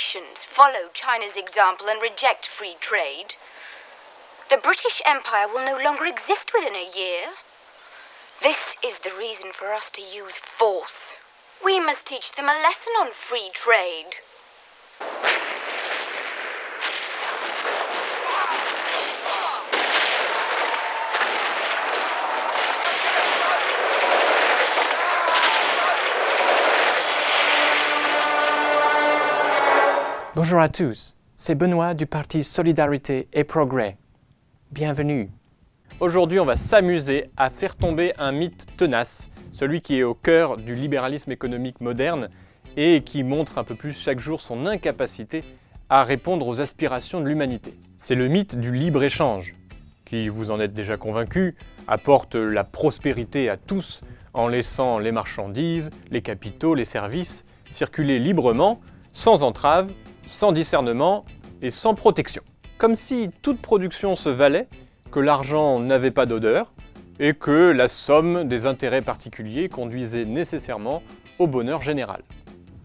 nations follow China's example and reject free trade, the British Empire will no longer exist within a year. This is the reason for us to use force. We must teach them a lesson on free trade. Bonjour à tous, c'est Benoît du parti Solidarité et Progrès. Bienvenue. Aujourd'hui, on va s'amuser à faire tomber un mythe tenace, celui qui est au cœur du libéralisme économique moderne et qui montre un peu plus chaque jour son incapacité à répondre aux aspirations de l'humanité. C'est le mythe du libre-échange, qui, vous en êtes déjà convaincus, apporte la prospérité à tous en laissant les marchandises, les capitaux, les services circuler librement, sans entrave, sans discernement et sans protection. Comme si toute production se valait, que l'argent n'avait pas d'odeur et que la somme des intérêts particuliers conduisait nécessairement au bonheur général.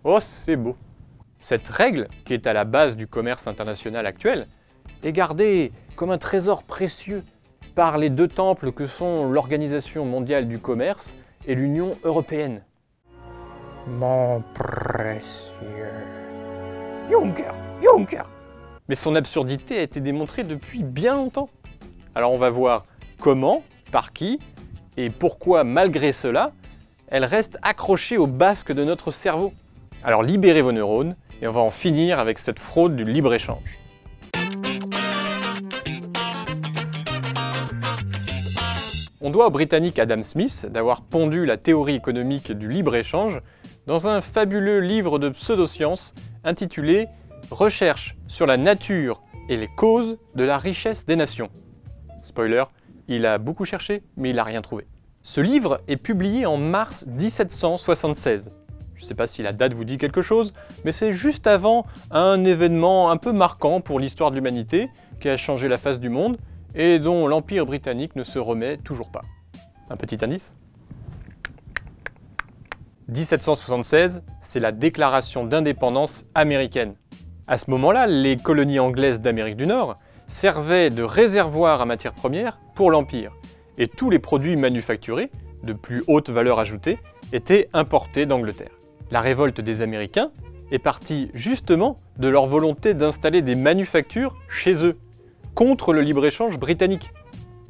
Oh, c'est beau! Cette règle, qui est à la base du commerce international actuel, est gardée comme un trésor précieux par les deux temples que sont l'Organisation mondiale du commerce et l'Union européenne. Mon précieux Juncker, Juncker! Mais son absurdité a été démontrée depuis bien longtemps. Alors on va voir comment, par qui, et pourquoi malgré cela, elle reste accrochée au basque de notre cerveau. Alors libérez vos neurones et on va en finir avec cette fraude du libre-échange. On doit au Britannique Adam Smith d'avoir pondu la théorie économique du libre-échange dans un fabuleux livre de pseudosciences intitulé « Recherche sur la nature et les causes de la richesse des nations ». Spoiler, il a beaucoup cherché, mais il n'a rien trouvé. Ce livre est publié en mars 1776. Je ne sais pas si la date vous dit quelque chose, mais c'est juste avant un événement un peu marquant pour l'histoire de l'humanité qui a changé la face du monde et dont l'Empire britannique ne se remet toujours pas. Un petit indice ? 1776, c'est la déclaration d'indépendance américaine. À ce moment-là, les colonies anglaises d'Amérique du Nord servaient de réservoir à matières premières pour l'Empire, et tous les produits manufacturés, de plus haute valeur ajoutée, étaient importés d'Angleterre. La révolte des Américains est partie justement de leur volonté d'installer des manufactures chez eux, contre le libre-échange britannique.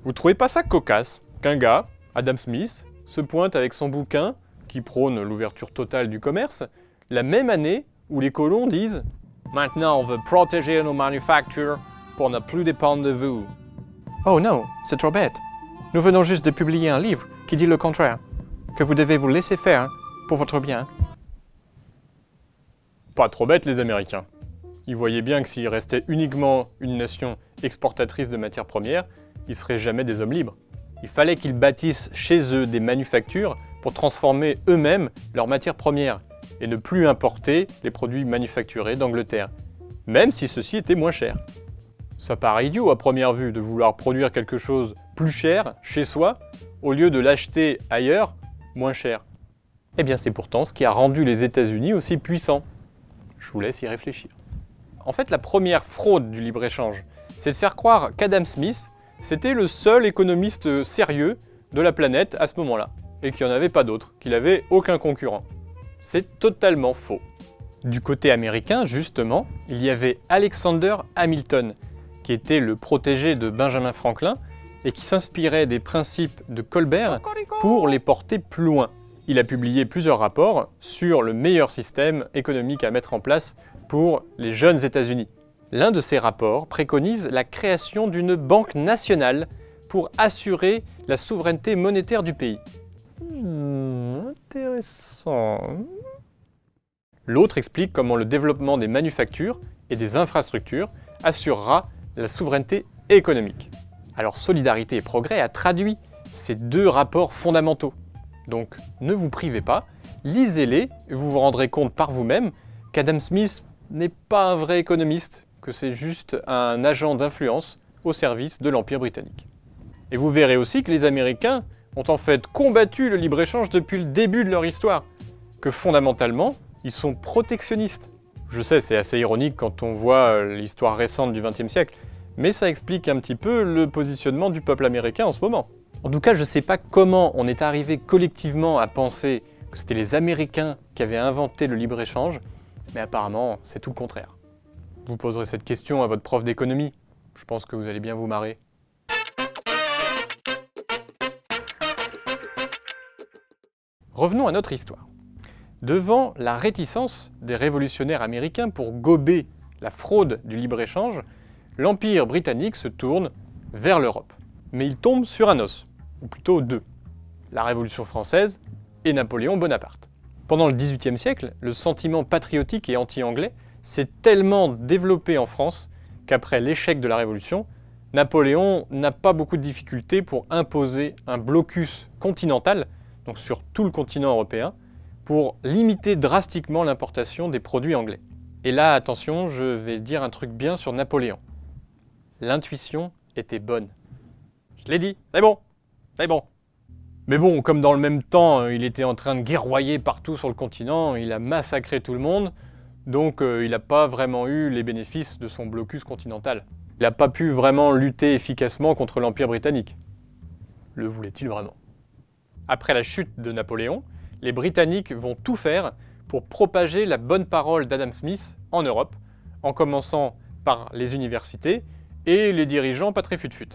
Vous trouvez pas ça cocasse qu'un gars, Adam Smith, se pointe avec son bouquin qui prône l'ouverture totale du commerce, la même année où les colons disent « Maintenant, on veut protéger nos manufactures pour ne plus dépendre de vous. » Oh non, c'est trop bête. Nous venons juste de publier un livre qui dit le contraire, que vous devez vous laisser faire pour votre bien. Pas trop bête les Américains. Ils voyaient bien que s'ils restaient uniquement une nation exportatrice de matières premières, ils seraient jamais des hommes libres. Il fallait qu'ils bâtissent chez eux des manufactures pour transformer eux-mêmes leurs matières premières et ne plus importer les produits manufacturés d'Angleterre, même si ceux-ci étaient moins chers. Ça paraît idiot à première vue de vouloir produire quelque chose plus cher chez soi au lieu de l'acheter ailleurs moins cher. Eh bien c'est pourtant ce qui a rendu les États-Unis aussi puissants. Je vous laisse y réfléchir. En fait, la première fraude du libre-échange, c'est de faire croire qu'Adam Smith, c'était le seul économiste sérieux de la planète à ce moment-là, et qu'il n'y en avait pas d'autre, qu'il n'avait aucun concurrent. C'est totalement faux. Du côté américain, justement, il y avait Alexander Hamilton, qui était le protégé de Benjamin Franklin, et qui s'inspirait des principes de Colbert pour les porter plus loin. Il a publié plusieurs rapports sur le meilleur système économique à mettre en place pour les jeunes États-Unis. L'un de ces rapports préconise la création d'une banque nationale pour assurer la souveraineté monétaire du pays. Intéressant. L'autre explique comment le développement des manufactures et des infrastructures assurera la souveraineté économique. Alors Solidarité et Progrès a traduit ces deux rapports fondamentaux. Donc ne vous privez pas, lisez-les et vous vous rendrez compte par vous-même qu'Adam Smith n'est pas un vrai économiste, que c'est juste un agent d'influence au service de l'Empire britannique. Et vous verrez aussi que les Américains ont en fait combattu le libre-échange depuis le début de leur histoire, que fondamentalement, ils sont protectionnistes. Je sais, c'est assez ironique quand on voit l'histoire récente du XXe siècle, mais ça explique un petit peu le positionnement du peuple américain en ce moment. En tout cas, je ne sais pas comment on est arrivé collectivement à penser que c'était les Américains qui avaient inventé le libre-échange, mais apparemment, c'est tout le contraire. Vous poserez cette question à votre prof d'économie. Je pense que vous allez bien vous marrer. Revenons à notre histoire. Devant la réticence des révolutionnaires américains pour gober la fraude du libre-échange, l'Empire britannique se tourne vers l'Europe. Mais il tombe sur un os, ou plutôt deux, la Révolution française et Napoléon Bonaparte. Pendant le XVIIIe siècle, le sentiment patriotique et anti-anglais s'est tellement développé en France qu'après l'échec de la Révolution, Napoléon n'a pas beaucoup de difficultés pour imposer un blocus continental, donc sur tout le continent européen, pour limiter drastiquement l'importation des produits anglais. Et là, attention, je vais dire un truc bien sur Napoléon. L'intuition était bonne. Je l'ai dit, c'est bon, c'est bon. Mais bon, comme dans le même temps, il était en train de guerroyer partout sur le continent, il a massacré tout le monde, donc il n'a pas vraiment eu les bénéfices de son blocus continental. Il n'a pas pu vraiment lutter efficacement contre l'Empire britannique. Le voulait-il vraiment? Après la chute de Napoléon, les Britanniques vont tout faire pour propager la bonne parole d'Adam Smith en Europe, en commençant par les universités et les dirigeants pas très fut-fut.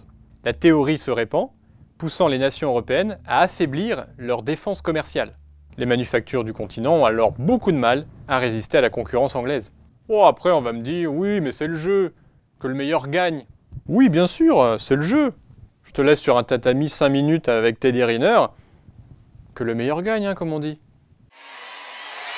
La théorie se répand, poussant les nations européennes à affaiblir leur défense commerciale. Les manufactures du continent ont alors beaucoup de mal à résister à la concurrence anglaise. Oh, après on va me dire, oui mais c'est le jeu, que le meilleur gagne. Oui bien sûr, c'est le jeu. Je te laisse sur un tatami 5 minutes avec Teddy Riner, que le meilleur gagne, hein, comme on dit.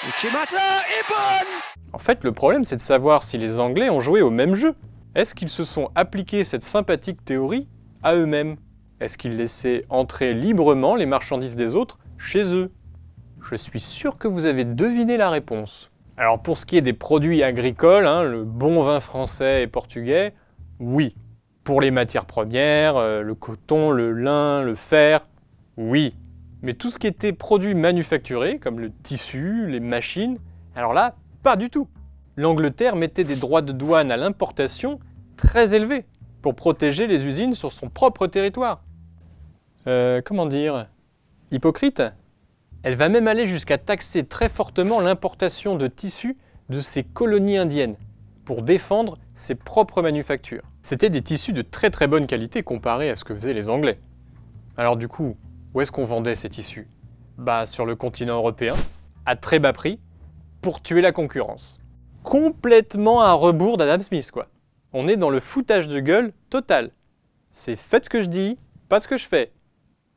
Uchimata est bonne! En fait, le problème, c'est de savoir si les Anglais ont joué au même jeu. Est-ce qu'ils se sont appliqués cette sympathique théorie à eux-mêmes? Est-ce qu'ils laissaient entrer librement les marchandises des autres chez eux? Je suis sûr que vous avez deviné la réponse. Alors pour ce qui est des produits agricoles, hein, le bon vin français et portugais, oui. Pour les matières premières, le coton, le lin, le fer, oui. Mais tout ce qui était produits manufacturés, comme le tissu, les machines, alors là, pas du tout. L'Angleterre mettait des droits de douane à l'importation très élevés pour protéger les usines sur son propre territoire. Comment dire? Hypocrite? Elle va même aller jusqu'à taxer très fortement l'importation de tissus de ses colonies indiennes pour défendre ses propres manufactures. C'était des tissus de très très bonne qualité comparés à ce que faisaient les Anglais. Alors du coup, où est-ce qu'on vendait ces tissus? Bah sur le continent européen, à très bas prix, pour tuer la concurrence. Complètement à rebours d'Adam Smith, quoi. On est dans le foutage de gueule total. C'est faites ce que je dis, pas ce que je fais.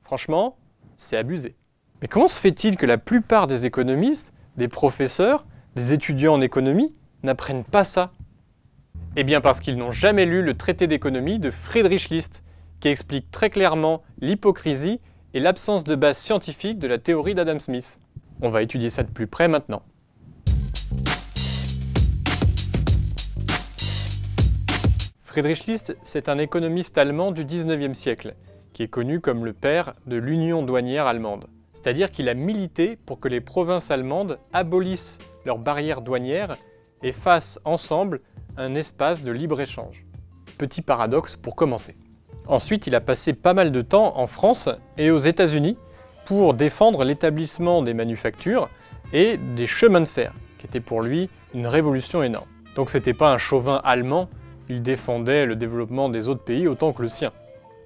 Franchement, c'est abusé. Mais comment se fait-il que la plupart des économistes, des professeurs, des étudiants en économie n'apprennent pas ça? Eh bien parce qu'ils n'ont jamais lu le traité d'économie de Friedrich List, qui explique très clairement l'hypocrisie et l'absence de base scientifique de la théorie d'Adam Smith. On va étudier ça de plus près maintenant. Friedrich List, c'est un économiste allemand du 19e siècle, qui est connu comme le père de l'union douanière allemande. C'est-à-dire qu'il a milité pour que les provinces allemandes abolissent leurs barrières douanières et fassent ensemble un espace de libre-échange. Petit paradoxe pour commencer. Ensuite, il a passé pas mal de temps en France et aux États-Unis pour défendre l'établissement des manufactures et des chemins de fer, qui était pour lui une révolution énorme. Donc c'était pas un chauvin allemand, il défendait le développement des autres pays autant que le sien.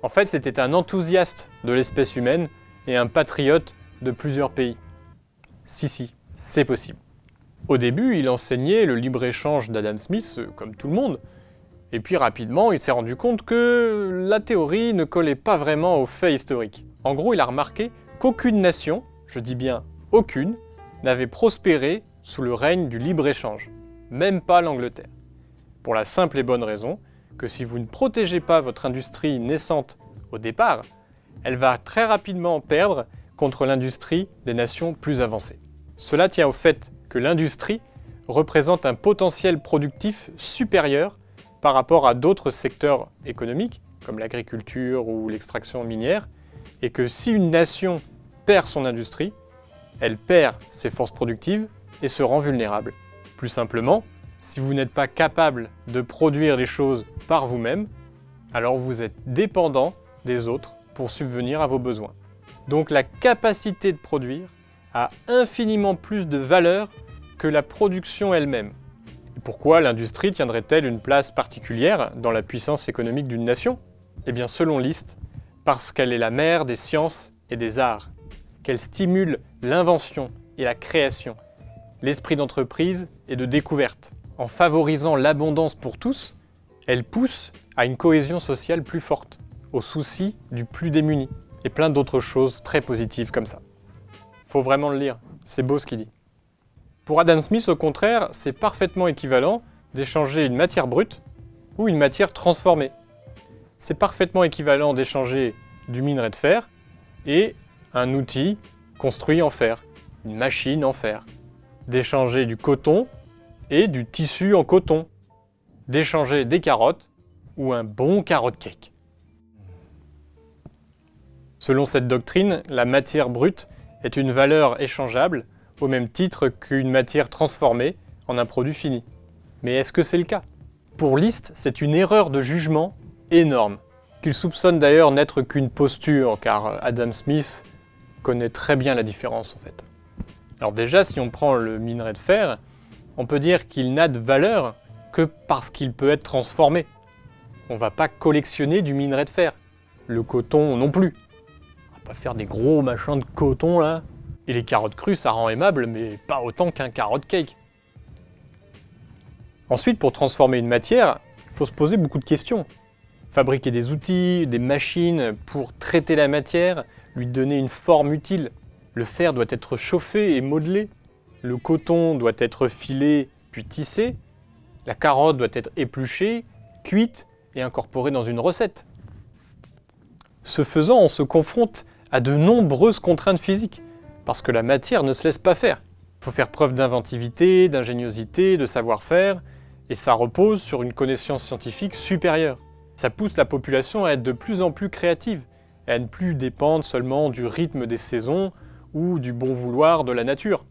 En fait, c'était un enthousiaste de l'espèce humaine et un patriote de plusieurs pays. Si, c'est possible. Au début, il enseignait le libre-échange d'Adam Smith, comme tout le monde, et puis rapidement, il s'est rendu compte que la théorie ne collait pas vraiment aux faits historiques. En gros, il a remarqué qu'aucune nation, je dis bien aucune, n'avait prospéré sous le règne du libre-échange, même pas l'Angleterre. Pour la simple et bonne raison que si vous ne protégez pas votre industrie naissante au départ, elle va très rapidement perdre contre l'industrie des nations plus avancées. Cela tient au fait que l'industrie représente un potentiel productif supérieur par rapport à d'autres secteurs économiques, comme l'agriculture ou l'extraction minière, et que si une nation perd son industrie, elle perd ses forces productives et se rend vulnérable. Plus simplement, Si vous n'êtes pas capable de produire les choses par vous-même, alors vous êtes dépendant des autres pour subvenir à vos besoins. Donc la capacité de produire a infiniment plus de valeur que la production elle-même. Et pourquoi l'industrie tiendrait-elle une place particulière dans la puissance économique d'une nation? Eh bien selon List, parce qu'elle est la mère des sciences et des arts, qu'elle stimule l'invention et la création, l'esprit d'entreprise et de découverte. En favorisant l'abondance pour tous, elle pousse à une cohésion sociale plus forte, au souci du plus démuni, et plein d'autres choses très positives comme ça. Faut vraiment le lire, c'est beau ce qu'il dit. Pour Adam Smith, au contraire, c'est parfaitement équivalent d'échanger une matière brute ou une matière transformée. C'est parfaitement équivalent d'échanger du minerai de fer et un outil construit en fer, une machine en fer. D'échanger du coton et du tissu en coton. D'échanger des carottes ou un bon carrot cake. Selon cette doctrine, la matière brute est une valeur échangeable au même titre qu'une matière transformée en un produit fini. Mais est-ce que c'est le cas? Pour List, c'est une erreur de jugement énorme, qu'il soupçonne d'ailleurs n'être qu'une posture, car Adam Smith connaît très bien la différence en fait. Alors déjà, si on prend le minerai de fer, on peut dire qu'il n'a de valeur que parce qu'il peut être transformé. On ne va pas collectionner du minerai de fer. Le coton non plus. On va pas faire des gros machins de coton là. Et les carottes crues, ça rend aimable, mais pas autant qu'un carrot cake. Ensuite, pour transformer une matière, il faut se poser beaucoup de questions. Fabriquer des outils, des machines pour traiter la matière, lui donner une forme utile. Le fer doit être chauffé et modelé. Le coton doit être filé puis tissé. La carotte doit être épluchée, cuite et incorporée dans une recette. Ce faisant, on se confronte à de nombreuses contraintes physiques, parce que la matière ne se laisse pas faire. Il faut faire preuve d'inventivité, d'ingéniosité, de savoir-faire, et ça repose sur une connaissance scientifique supérieure. Ça pousse la population à être de plus en plus créative, et à ne plus dépendre seulement du rythme des saisons ou du bon vouloir de la nature.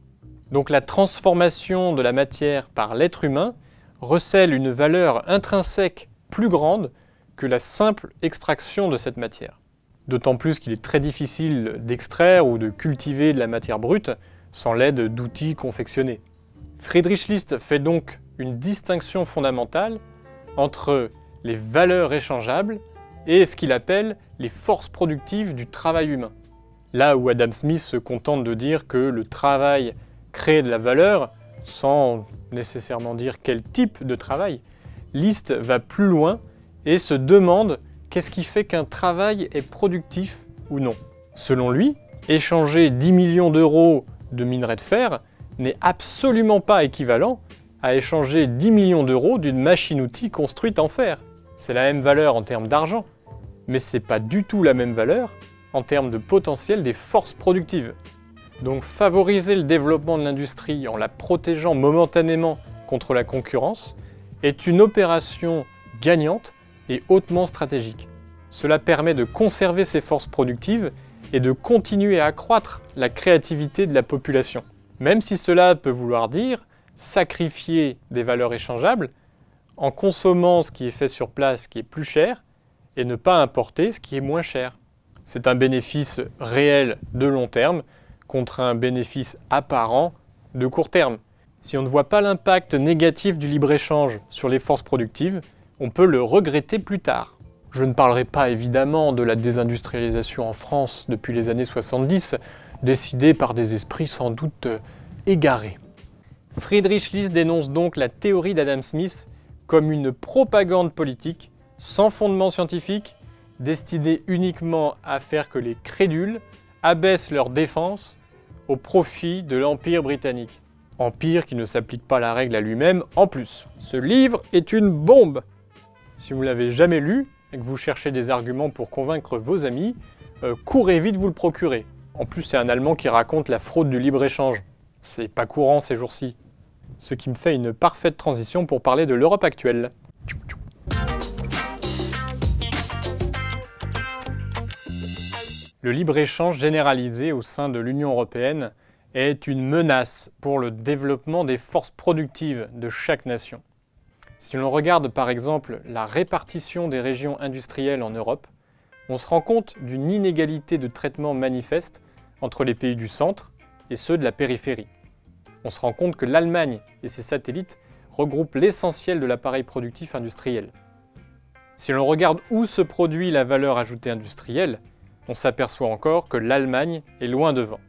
Donc la transformation de la matière par l'être humain recèle une valeur intrinsèque plus grande que la simple extraction de cette matière. D'autant plus qu'il est très difficile d'extraire ou de cultiver de la matière brute sans l'aide d'outils confectionnés. Friedrich List fait donc une distinction fondamentale entre les valeurs échangeables et ce qu'il appelle les forces productives du travail humain. Là où Adam Smith se contente de dire que le travail crée de la valeur, sans nécessairement dire quel type de travail, List va plus loin et se demande qu'est-ce qui fait qu'un travail est productif ou non. Selon lui, échanger 10 millions d'euros de minerai de fer n'est absolument pas équivalent à échanger 10 millions d'euros d'une machine-outil construite en fer. C'est la même valeur en termes d'argent, mais c'est pas du tout la même valeur en termes de potentiel des forces productives. Donc favoriser le développement de l'industrie en la protégeant momentanément contre la concurrence est une opération gagnante et hautement stratégique. Cela permet de conserver ces forces productives et de continuer à accroître la créativité de la population. Même si cela peut vouloir dire sacrifier des valeurs échangeables en consommant ce qui est fait sur place qui est plus cher et ne pas importer ce qui est moins cher. C'est un bénéfice réel de long terme contre un bénéfice apparent de court terme. Si on ne voit pas l'impact négatif du libre-échange sur les forces productives, on peut le regretter plus tard. Je ne parlerai pas évidemment de la désindustrialisation en France depuis les années 70, décidée par des esprits sans doute égarés. Friedrich List dénonce donc la théorie d'Adam Smith comme une propagande politique sans fondement scientifique, destinée uniquement à faire que les crédules abaissent leur défense au profit de l'Empire britannique. Empire qui ne s'applique pas la règle à lui-même en plus. Ce livre est une bombe! Si vous ne l'avez jamais lu et que vous cherchez des arguments pour convaincre vos amis, courez vite vous le procurer. En plus, c'est un Allemand qui raconte la fraude du libre-échange. C'est pas courant ces jours-ci. Ce qui me fait une parfaite transition pour parler de l'Europe actuelle. Le libre-échange généralisé au sein de l'Union européenne est une menace pour le développement des forces productives de chaque nation. Si l'on regarde par exemple la répartition des régions industrielles en Europe, on se rend compte d'une inégalité de traitement manifeste entre les pays du centre et ceux de la périphérie. On se rend compte que l'Allemagne et ses satellites regroupent l'essentiel de l'appareil productif industriel. Si l'on regarde où se produit la valeur ajoutée industrielle, on s'aperçoit encore que l'Allemagne est loin devant.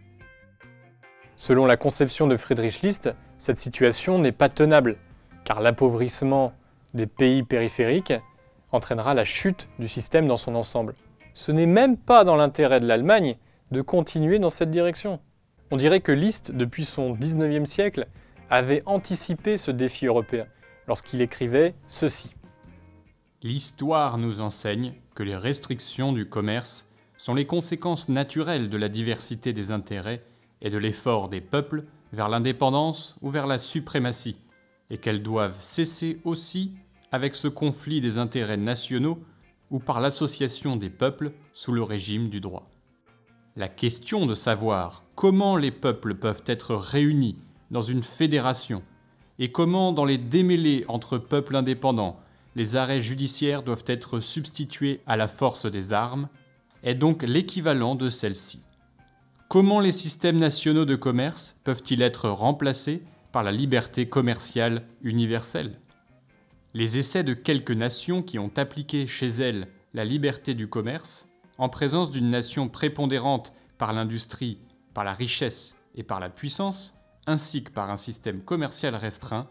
Selon la conception de Friedrich List, cette situation n'est pas tenable, car l'appauvrissement des pays périphériques entraînera la chute du système dans son ensemble. Ce n'est même pas dans l'intérêt de l'Allemagne de continuer dans cette direction. On dirait que List, depuis son 19e siècle, avait anticipé ce défi européen lorsqu'il écrivait ceci. L'histoire nous enseigne que les restrictions du commerce sont les conséquences naturelles de la diversité des intérêts et de l'effort des peuples vers l'indépendance ou vers la suprématie, et qu'elles doivent cesser aussi avec ce conflit des intérêts nationaux ou par l'association des peuples sous le régime du droit. La question de savoir comment les peuples peuvent être réunis dans une fédération et comment, dans les démêlés entre peuples indépendants, les arrêts judiciaires doivent être substitués à la force des armes, est donc l'équivalent de celle-ci. Comment les systèmes nationaux de commerce peuvent-ils être remplacés par la liberté commerciale universelle ? Les essais de quelques nations qui ont appliqué chez elles la liberté du commerce, en présence d'une nation prépondérante par l'industrie, par la richesse et par la puissance, ainsi que par un système commercial restreint,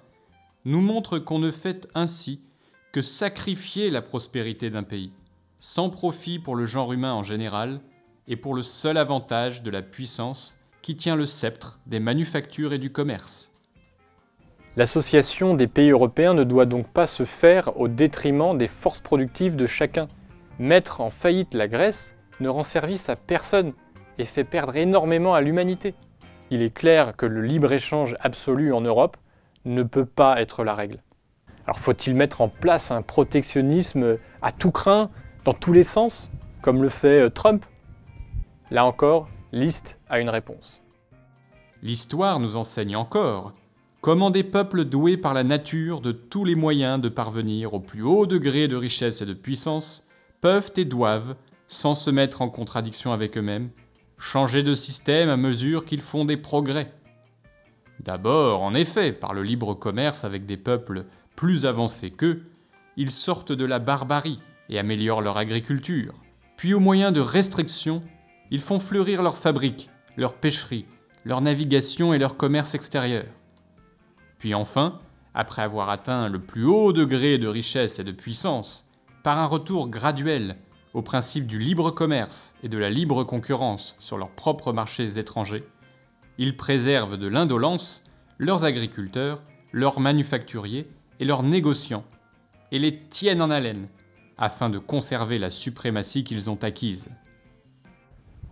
nous montrent qu'on ne fait ainsi que sacrifier la prospérité d'un pays, sans profit pour le genre humain en général, et pour le seul avantage de la puissance qui tient le sceptre des manufactures et du commerce. L'association des pays européens ne doit donc pas se faire au détriment des forces productives de chacun. Mettre en faillite la Grèce ne rend service à personne et fait perdre énormément à l'humanité. Il est clair que le libre-échange absolu en Europe ne peut pas être la règle. Alors faut-il mettre en place un protectionnisme à tout crin, dans tous les sens, comme le fait Trump ? Là encore, List a une réponse. L'histoire nous enseigne encore comment des peuples doués par la nature de tous les moyens de parvenir au plus haut degré de richesse et de puissance peuvent et doivent, sans se mettre en contradiction avec eux-mêmes, changer de système à mesure qu'ils font des progrès. D'abord, en effet, par le libre commerce avec des peuples plus avancés qu'eux, ils sortent de la barbarie et améliorent leur agriculture. Puis au moyen de restrictions, ils font fleurir leurs fabriques, leurs pêcheries, leur navigation et leur commerce extérieur. Puis enfin, après avoir atteint le plus haut degré de richesse et de puissance, par un retour graduel au principe du libre commerce et de la libre concurrence sur leurs propres marchés étrangers, ils préservent de l'indolence leurs agriculteurs, leurs manufacturiers et leurs négociants, et les tiennent en haleine, afin de conserver la suprématie qu'ils ont acquise.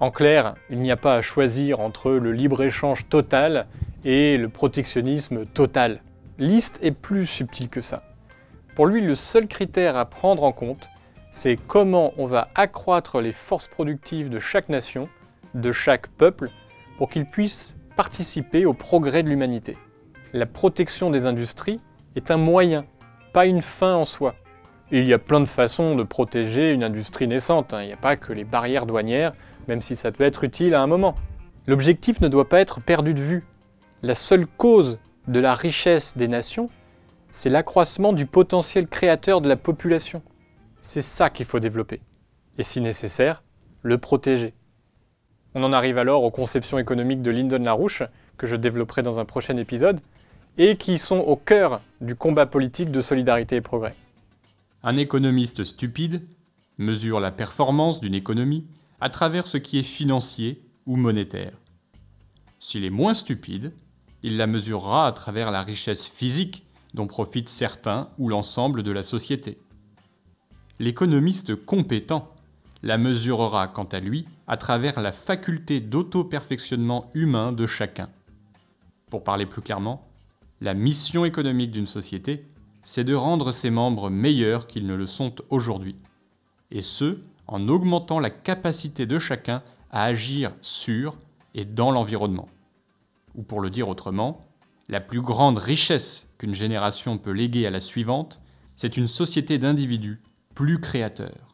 En clair, il n'y a pas à choisir entre le libre-échange total et le protectionnisme total. List est plus subtil que ça. Pour lui, le seul critère à prendre en compte, c'est comment on va accroître les forces productives de chaque nation, de chaque peuple, pour qu'ils puissent participer au progrès de l'humanité. La protection des industries est un moyen, pas une fin en soi. Et il y a plein de façons de protéger une industrie naissante, Il n'y a pas que les barrières douanières, même si ça peut être utile à un moment. L'objectif ne doit pas être perdu de vue. La seule cause de la richesse des nations, c'est l'accroissement du potentiel créateur de la population. C'est ça qu'il faut développer. Et si nécessaire, le protéger. On en arrive alors aux conceptions économiques de Lyndon LaRouche, que je développerai dans un prochain épisode, et qui sont au cœur du combat politique de solidarité et progrès. Un économiste stupide mesure la performance d'une économie à travers ce qui est financier ou monétaire. S'il est moins stupide, il la mesurera à travers la richesse physique dont profitent certains ou l'ensemble de la société. L'économiste compétent la mesurera quant à lui à travers la faculté d'auto-perfectionnement humain de chacun. Pour parler plus clairement, la mission économique d'une société, c'est de rendre ses membres meilleurs qu'ils ne le sont aujourd'hui, et ce, en augmentant la capacité de chacun à agir sur et dans l'environnement. ou pour le dire autrement, la plus grande richesse qu'une génération peut léguer à la suivante, c'est une société d'individus plus créateurs.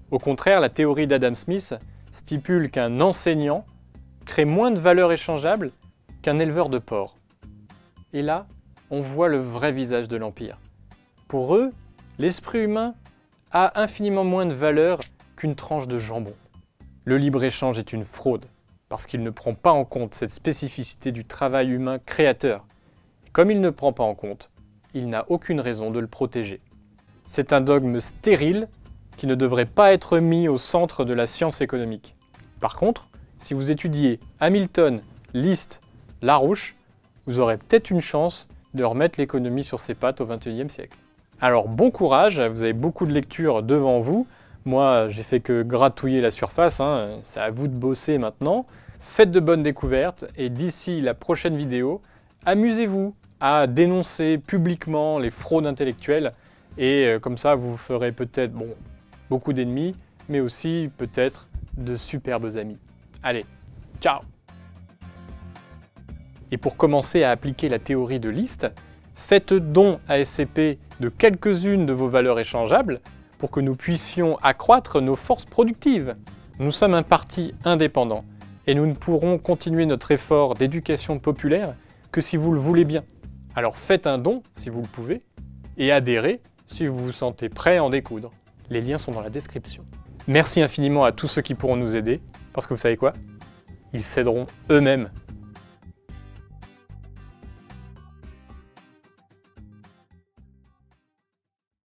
Au contraire, la théorie d'Adam Smith stipule qu'un enseignant crée moins de valeur échangeable qu'un éleveur de porcs. Et là, on voit le vrai visage de l'Empire. Pour eux, l'esprit humain a infiniment moins de valeur qu'une tranche de jambon. Le libre-échange est une fraude, parce qu'il ne prend pas en compte cette spécificité du travail humain créateur. Et comme il ne prend pas en compte, il n'a aucune raison de le protéger. C'est un dogme stérile qui ne devrait pas être mis au centre de la science économique. Par contre, si vous étudiez Hamilton, Liszt, Larouche, vous aurez peut-être une chance de remettre l'économie sur ses pattes au XXIe siècle. Alors bon courage, vous avez beaucoup de lectures devant vous. Moi, j'ai fait que gratouiller la surface, c'est à vous de bosser maintenant. Faites de bonnes découvertes et d'ici la prochaine vidéo, amusez-vous à dénoncer publiquement les fraudes intellectuelles et comme ça vous ferez peut-être beaucoup d'ennemis, mais aussi peut-être de superbes amis. Allez, ciao! Et pour commencer à appliquer la théorie de Liszt, faites don à SCP de quelques-unes de vos valeurs échangeables pour que nous puissions accroître nos forces productives. Nous sommes un parti indépendant et nous ne pourrons continuer notre effort d'éducation populaire que si vous le voulez bien. Alors faites un don si vous le pouvez et adhérez si vous vous sentez prêt à en découdre. Les liens sont dans la description. Merci infiniment à tous ceux qui pourront nous aider parce que vous savez quoi ? Ils s'aideront eux-mêmes.